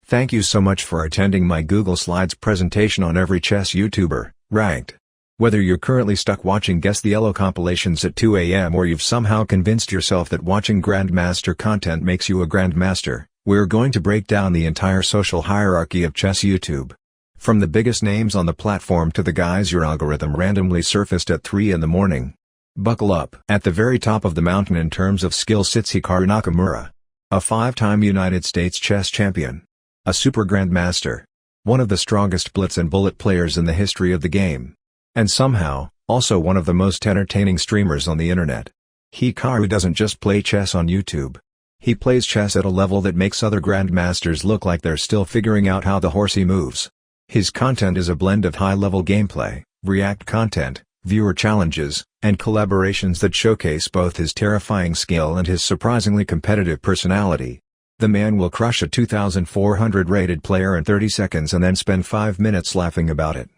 Thank you so much for attending my Google Slides presentation on every chess YouTuber, ranked. Whether you're currently stuck watching Guess the Elo compilations at 2 AM or you've somehow convinced yourself that watching Grandmaster content makes you a Grandmaster, we're going to break down the entire social hierarchy of chess YouTube. From the biggest names on the platform to the guys your algorithm randomly surfaced at 3 in the morning. Buckle up. At the very top of the mountain in terms of skill sits Hikaru Nakamura. A 5-time United States chess champion. A super grandmaster. One of the strongest blitz and bullet players in the history of the game. And somehow, also one of the most entertaining streamers on the internet. Hikaru doesn't just play chess on YouTube. He plays chess at a level that makes other grandmasters look like they're still figuring out how the horsey moves. His content is a blend of high-level gameplay, react content, viewer challenges, and collaborations that showcase both his terrifying skill and his surprisingly competitive personality. The man will crush a 2,400 rated player in 30 seconds and then spend 5 minutes laughing about it.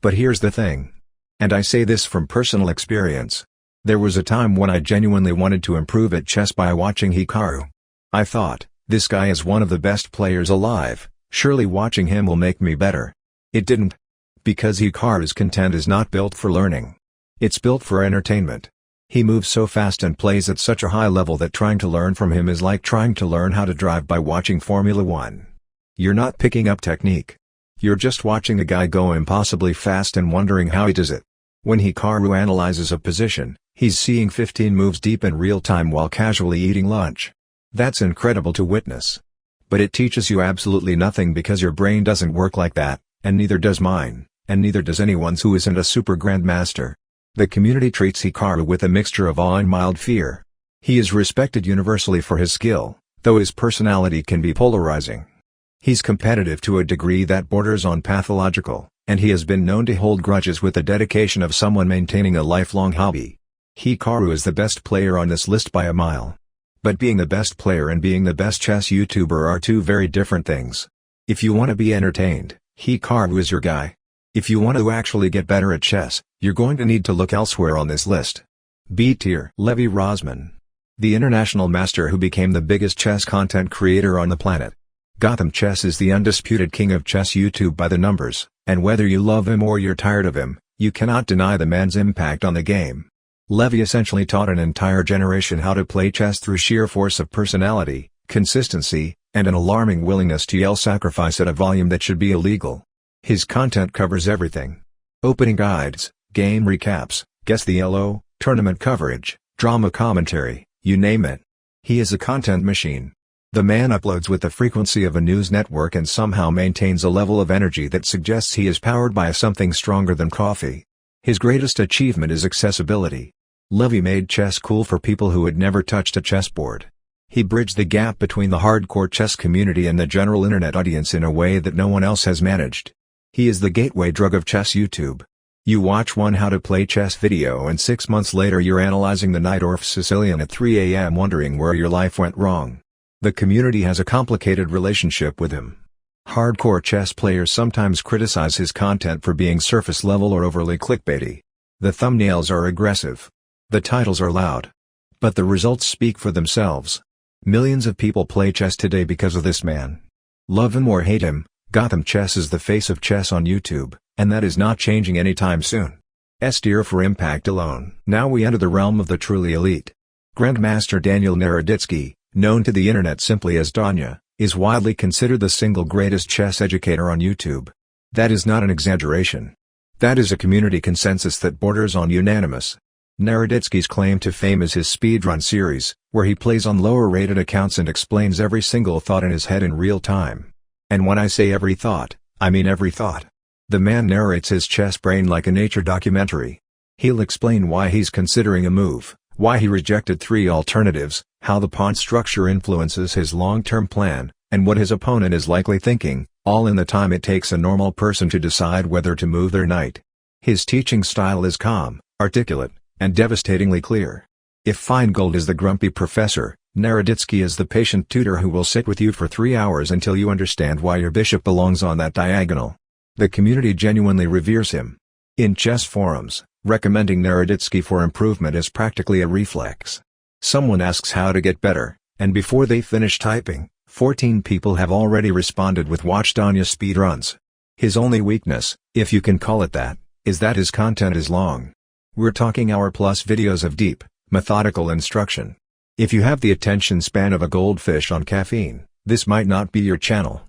But here's the thing. And I say this from personal experience. There was a time when I genuinely wanted to improve at chess by watching Hikaru. I thought, this guy is one of the best players alive, surely watching him will make me better. It didn't. Because Hikaru's content is not built for learning. It's built for entertainment. He moves so fast and plays at such a high level that trying to learn from him is like trying to learn how to drive by watching Formula 1. You're not picking up technique. You're just watching a guy go impossibly fast and wondering how he does it. When Hikaru analyzes a position, he's seeing 15 moves deep in real time while casually eating lunch. That's incredible to witness. But it teaches you absolutely nothing because your brain doesn't work like that, and neither does mine, and neither does anyone's who isn't a super grandmaster. The community treats Hikaru with a mixture of awe and mild fear. He is respected universally for his skill, though his personality can be polarizing. He's competitive to a degree that borders on pathological, and he has been known to hold grudges with the dedication of someone maintaining a lifelong hobby. Hikaru is the best player on this list by a mile. But being the best player and being the best chess YouTuber are two very different things. If you want to be entertained, Hikaru is your guy. If you want to actually get better at chess, you're going to need to look elsewhere on this list. B tier. Levy Rosman. The international master who became the biggest chess content creator on the planet. Gotham Chess is the undisputed king of chess YouTube by the numbers, and whether you love him or you're tired of him, you cannot deny the man's impact on the game. Levy essentially taught an entire generation how to play chess through sheer force of personality, consistency, and an alarming willingness to yell sacrifice at a volume that should be illegal. His content covers everything. Opening guides, game recaps, Guess the Elo, tournament coverage, drama commentary, you name it. He is a content machine. The man uploads with the frequency of a news network and somehow maintains a level of energy that suggests he is powered by something stronger than coffee. His greatest achievement is accessibility. Levy made chess cool for people who had never touched a chessboard. He bridged the gap between the hardcore chess community and the general internet audience in a way that no one else has managed. He is the gateway drug of chess YouTube. You watch one how to play chess video and 6 months later you're analyzing the Najdorf Sicilian at 3 AM wondering where your life went wrong. The community has a complicated relationship with him. Hardcore chess players sometimes criticize his content for being surface level or overly clickbaity. The thumbnails are aggressive. The titles are loud. But the results speak for themselves. Millions of people play chess today because of this man. Love him or hate him, Gotham Chess is the face of chess on YouTube, and that is not changing anytime soon. S tier for impact alone. Now we enter the realm of the truly elite. Grandmaster Daniel Nariditzky, known to the internet simply as Danya, is widely considered the single greatest chess educator on YouTube. That is not an exaggeration. That is a community consensus that borders on unanimous. Nariditzky's claim to fame is his speedrun series, where he plays on lower-rated accounts and explains every single thought in his head in real time. And when I say every thought, I mean every thought. The man narrates his chess brain like a nature documentary. He'll explain why he's considering a move, why he rejected 3 alternatives, how the pawn structure influences his long-term plan, and what his opponent is likely thinking, all in the time it takes a normal person to decide whether to move their knight. His teaching style is calm, articulate, and devastatingly clear. If Finegold is the grumpy professor, Nariditzky is the patient tutor who will sit with you for 3 hours until you understand why your bishop belongs on that diagonal. The community genuinely reveres him. In chess forums, recommending Nariditzky for improvement is practically a reflex. Someone asks how to get better, and before they finish typing, 14 people have already responded with watched Anya speedruns. His only weakness, if you can call it that, is that his content is long. We're talking hour-plus videos of deep, methodical instruction. If you have the attention span of a goldfish on caffeine, this might not be your channel.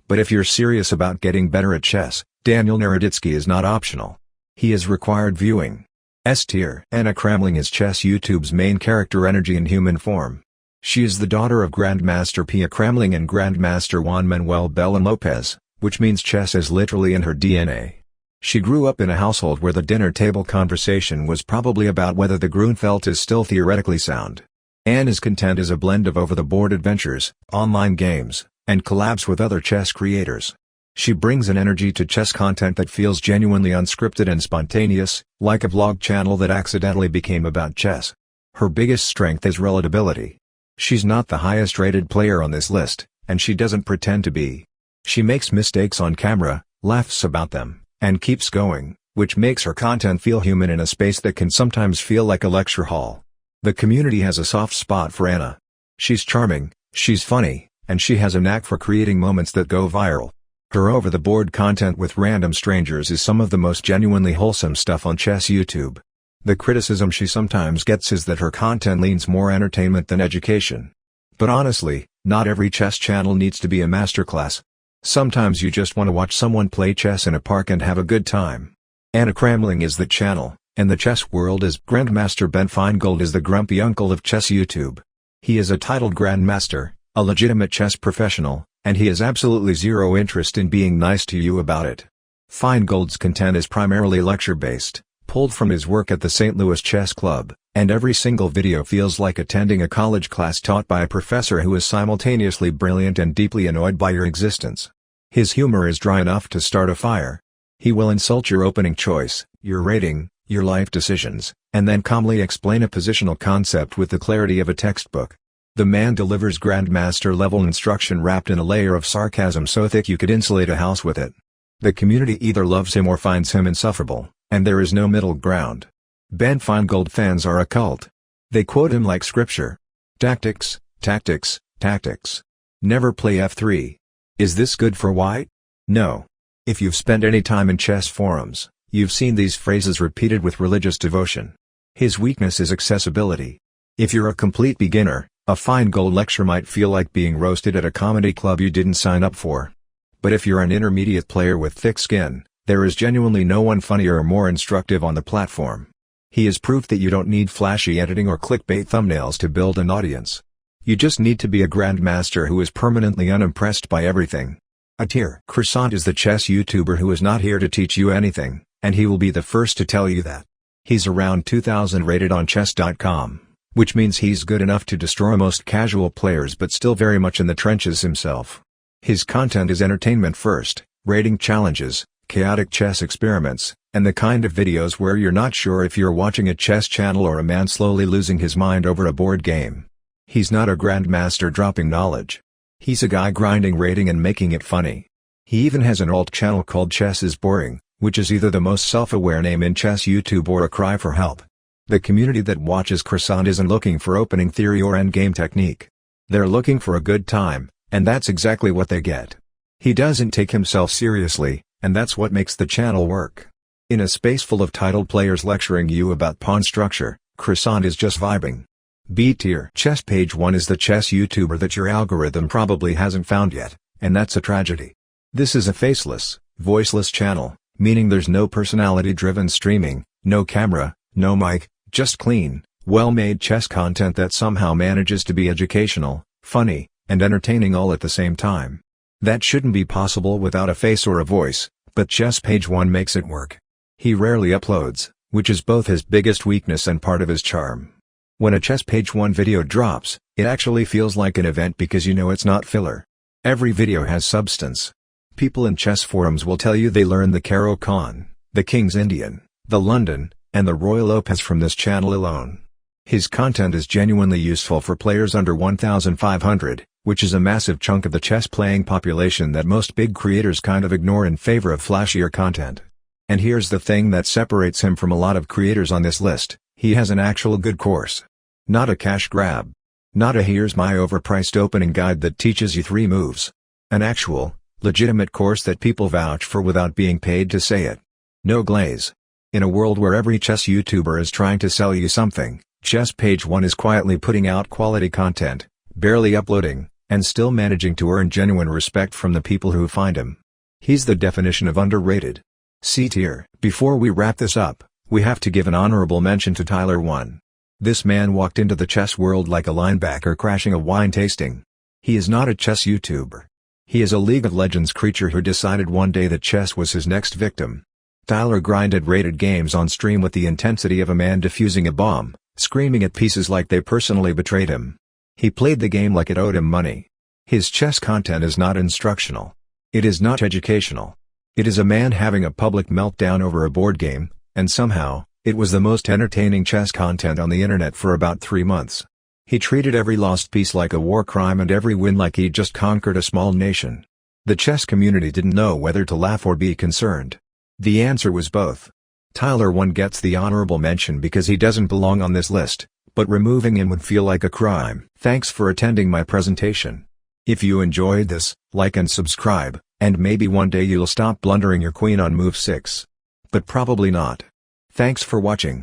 But if you're serious about getting better at chess, Daniel Nariditzky is not optional. He is required viewing. S tier. Anna Kramling is chess YouTube's main character energy in human form. She is the daughter of Grandmaster Pia Kramling and Grandmaster Juan Manuel Belen Lopez, which means chess is literally in her DNA. She grew up in a household where the dinner table conversation was probably about whether the Grunfeld is still theoretically sound. Anna's content is a blend of over-the-board adventures, online games, and collabs with other chess creators. She brings an energy to chess content that feels genuinely unscripted and spontaneous, like a vlog channel that accidentally became about chess. Her biggest strength is relatability. She's not the highest-rated player on this list, and she doesn't pretend to be. She makes mistakes on camera, laughs about them, and keeps going, which makes her content feel human in a space that can sometimes feel like a lecture hall. The community has a soft spot for Anna. She's charming, she's funny, and she has a knack for creating moments that go viral. Her over-the-board content with random strangers is some of the most genuinely wholesome stuff on chess YouTube. The criticism she sometimes gets is that her content leans more entertainment than education. But honestly, not every chess channel needs to be a masterclass. Sometimes you just want to watch someone play chess in a park and have a good time. Anna Kramling is the channel, and the chess world is. Grandmaster Ben Finegold is the grumpy uncle of chess YouTube. He is a titled Grandmaster, a legitimate chess professional, and he has absolutely zero interest in being nice to you about it. Finegold's content is primarily lecture-based, pulled from his work at the St. Louis Chess Club, and every single video feels like attending a college class taught by a professor who is simultaneously brilliant and deeply annoyed by your existence. His humor is dry enough to start a fire. He will insult your opening choice, your rating, your life decisions, and then calmly explain a positional concept with the clarity of a textbook. The man delivers grandmaster-level instruction wrapped in a layer of sarcasm so thick you could insulate a house with it. The community either loves him or finds him insufferable, and there is no middle ground. Ben Finegold fans are a cult. They quote him like scripture. Tactics, tactics, tactics. Never play f3. Is this good for white? No. If you've spent any time in chess forums, you've seen these phrases repeated with religious devotion. His weakness is accessibility. If you're a complete beginner, a Finegold lecture might feel like being roasted at a comedy club you didn't sign up for. But if you're an intermediate player with thick skin, there is genuinely no one funnier or more instructive on the platform. He is proof that you don't need flashy editing or clickbait thumbnails to build an audience. You just need to be a grandmaster who is permanently unimpressed by everything. A tier. Croissant is the chess YouTuber who is not here to teach you anything, and he will be the first to tell you that. He's around 2,000 rated on chess.com, which means he's good enough to destroy most casual players but still very much in the trenches himself. His content is entertainment first, rating challenges, chaotic chess experiments, and the kind of videos where you're not sure if you're watching a chess channel or a man slowly losing his mind over a board game. He's not a grandmaster dropping knowledge. He's a guy grinding rating and making it funny. He even has an alt channel called Chess is Boring, which is either the most self-aware name in chess YouTube or a cry for help. The community that watches Croissant isn't looking for opening theory or endgame technique. They're looking for a good time, and that's exactly what they get. He doesn't take himself seriously, and that's what makes the channel work. In a space full of titled players lecturing you about pawn structure, Croissant is just vibing. B tier. Chess Page 1 is the chess YouTuber that your algorithm probably hasn't found yet, and that's a tragedy. This is a faceless, voiceless channel, meaning there's no personality-driven streaming, no camera, no mic, just clean, well-made chess content that somehow manages to be educational, funny, and entertaining all at the same time. That shouldn't be possible without a face or a voice, but Chess Page 1 makes it work. He rarely uploads, which is both his biggest weakness and part of his charm. When a Chess Page 1 video drops, it actually feels like an event because you know it's not filler. Every video has substance. People in chess forums will tell you they learned the Caro Kann, the King's Indian, the London, and the Royal Lopez from this channel alone. His content is genuinely useful for players under 1,500, which is a massive chunk of the chess-playing population that most big creators kind of ignore in favor of flashier content. And here's the thing that separates him from a lot of creators on this list: he has an actual good course. Not a cash grab. Not a "here's my overpriced opening guide that teaches you 3 moves." An actual, legitimate course that people vouch for without being paid to say it. No glaze. In a world where every chess YouTuber is trying to sell you something, Chess Page 1 is quietly putting out quality content, barely uploading, and still managing to earn genuine respect from the people who find him. He's the definition of underrated. C tier. Before we wrap this up, we have to give an honorable mention to Tyler 1. This man walked into the chess world like a linebacker crashing a wine tasting. He is not a chess YouTuber. He is a League of Legends creature who decided one day that chess was his next victim. Tyler grinded rated games on stream with the intensity of a man defusing a bomb, screaming at pieces like they personally betrayed him. He played the game like it owed him money. His chess content is not instructional. It is not educational. It is a man having a public meltdown over a board game, and somehow, it was the most entertaining chess content on the internet for about 3 months. He treated every lost piece like a war crime and every win like he'd just conquered a small nation. The chess community didn't know whether to laugh or be concerned. The answer was both. Tyler 1 gets the honorable mention because he doesn't belong on this list, but removing him would feel like a crime. Thanks for attending my presentation. If you enjoyed this, like and subscribe, and maybe one day you'll stop blundering your queen on move 6. But probably not. Thanks for watching.